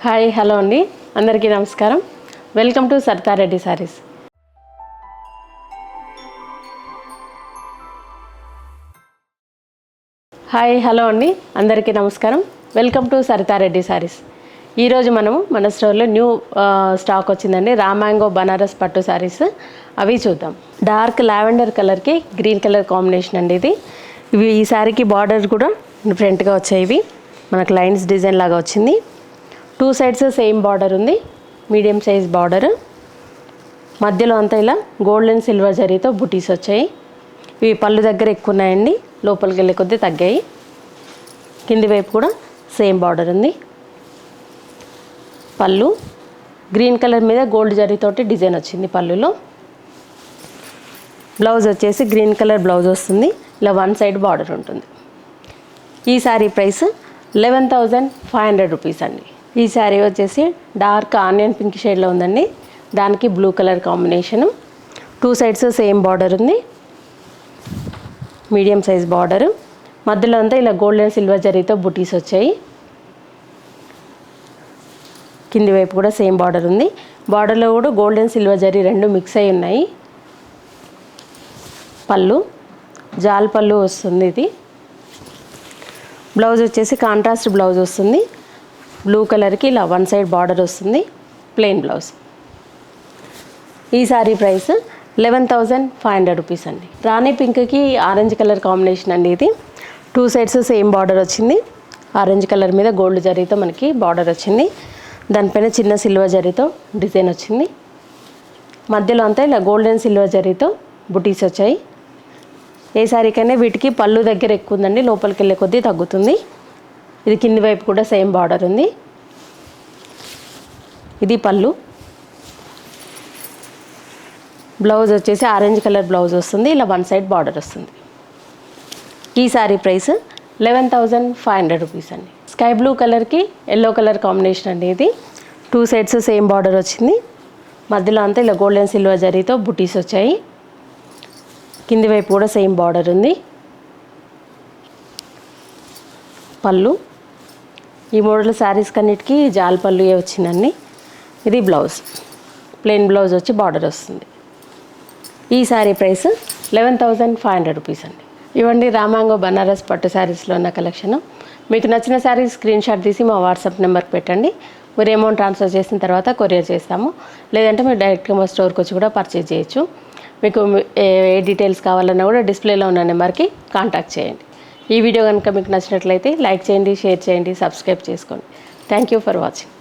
Hi hello అండి, అందరికీ నమస్కారం. Welcome to Saritha Reddy saris. Hi hello అండి, అందరికీ నమస్కారం. Welcome to Saritha Reddy saris. ఈరోజు మనము మన స్టోర్లో న్యూ స్టాక్ వచ్చిందండి. రామాంగో బనారస్ పట్టు సారీస్ అవి చూద్దాం. డార్క్ లావెండర్ కలర్కి గ్రీన్ కలర్ కాంబినేషన్ అండి ఇది. ఈ శారీకి బార్డర్ కూడా డిఫరెంట్గా వచ్చాయి. ఇవి మనకు లైన్స్ డిజైన్ లాగా వచ్చింది. 2 సైడ్స్ సేమ్ బార్డర్ ఉంది, మీడియం సైజ్ బార్డర్. మధ్యలో అంతా ఇలా గోల్డ్ అండ్ సిల్వర్ జరీతో బుటీస్ వచ్చాయి. ఇవి పళ్ళు దగ్గర ఎక్కువ ఉన్నాయండి, లోపలికి వెళ్ళే కొద్దీ తగ్గాయి. కింది వైపు కూడా సేమ్ బార్డర్ ఉంది. పళ్ళు గ్రీన్ కలర్ మీద గోల్డ్ జరీతోటి డిజైన్ వచ్చింది పళ్ళులో. బ్లౌజ్ వచ్చేసి గ్రీన్ కలర్ బ్లౌజ్ వస్తుంది. ఇలా 1 సైడ్ బార్డర్ ఉంటుంది. ఈ శారీ ప్రైస్ 11,500 రూపీస్ అండి. ఈ శారీ వచ్చేసి డార్క్ ఆనియన్ పింక్ షేడ్లో ఉందండి. దానికి blue colour combination. 2 sides same border ఉంది, మీడియం సైజ్ బార్డరు. మధ్యలో అంతా ఇలా గోల్డ్ అండ్ సిల్వర్ జరీతో బుటీస్ వచ్చాయి. కింది వైపు కూడా సేమ్ బార్డర్ ఉంది. బార్డర్లో కూడా గోల్డ్ అండ్ సిల్వర్ జరీ రెండు మిక్స్ అయి ఉన్నాయి. పళ్ళు జాల్ పళ్ళు వస్తుంది. ఇది బ్లౌజ్ వచ్చేసి కాంట్రాస్ట్ బ్లౌజ్ వస్తుంది. బ్లూ కలర్కి ఇలా 1 సైడ్ బార్డర్ వస్తుంది, ప్లెయిన్ బ్లౌజ్. ఈ శారీ ప్రైస్ 11,500 రూపీస్ అండి. రాణి పింక్కి ఆరెంజ్ కలర్ కాంబినేషన్ అండి ఇది. 2 సైడ్స్ సేమ్ బార్డర్ వచ్చింది. ఆరెంజ్ కలర్ మీద గోల్డ్ జరీతో మనకి బార్డర్ వచ్చింది. దానిపైన చిన్న సిల్వర్ జరీతో డిజైన్ వచ్చింది. మధ్యలో అంతా ఇలా గోల్డ్ అండ్ సిల్వర్ జరీతో బుటీస్ వచ్చాయి. ఏ శారీకైనా వీటికి పళ్ళు దగ్గర ఎక్కువ ఉందండి, లోపలికి వెళ్ళే కొద్దీ తగ్గుతుంది. ఇది కింది వైపు కూడా సేమ్ బార్డర్ ఉంది. ఇది పళ్ళు. బ్లౌజ్ వచ్చేసి ఆరెంజ్ కలర్ బ్లౌజ్ వస్తుంది. ఇలా 1 సైడ్ బార్డర్ వస్తుంది. ఈ శారీ ప్రైస్ 11,500 రూపీస్ అండి. స్కై బ్లూ కలర్కి ఎల్లో కలర్ కాంబినేషన్ అండి ఇది. 2 సైడ్స్ సేమ్ బార్డర్ వచ్చింది. మధ్యలో అంతా ఇలా గోల్డ్ అండ్ సిల్వర్ జరీతో బుటీస్ వచ్చాయి. కింది వైపు కూడా సేమ్ బార్డర్ ఉంది. పళ్ళు ఈ మోడల్ శారీస్ కన్నిటికీ జాల్ పళ్ళు వచ్చిందండి. ఇది బ్లౌజ్, ప్లెయిన్ బ్లౌజ్ వచ్చి బార్డర్ వస్తుంది. ఈ శారీ ప్రైస్ 11,500 రూపీస్ అండి. ఇవ్వండి రామాంగో బనారస్ పట్టు శారీస్లో ఉన్న కలెక్షన్. మీకు నచ్చిన శారీస్ స్క్రీన్ షాట్ తీసి మా వాట్సాప్ నెంబర్కి పెట్టండి. మీరు అమౌంట్ ట్రాన్స్ఫర్ చేసిన తర్వాత కొరియర్ చేస్తాము. లేదంటే మీరు డైరెక్ట్గా మా స్టోర్కి వచ్చి కూడా పర్చేజ్ చేయొచ్చు. మీకు ఏ డీటెయిల్స్ కావాలన్నా కూడా డిస్ప్లేలో ఉన్న నెంబర్కి కాంటాక్ట్ చేయండి. ఈ వీడియో కనుక మీకు నచ్చినట్లయితే లైక్ చేయండి, షేర్ చేయండి, సబ్స్క్రైబ్ చేసుకోండి. Thank you for watching.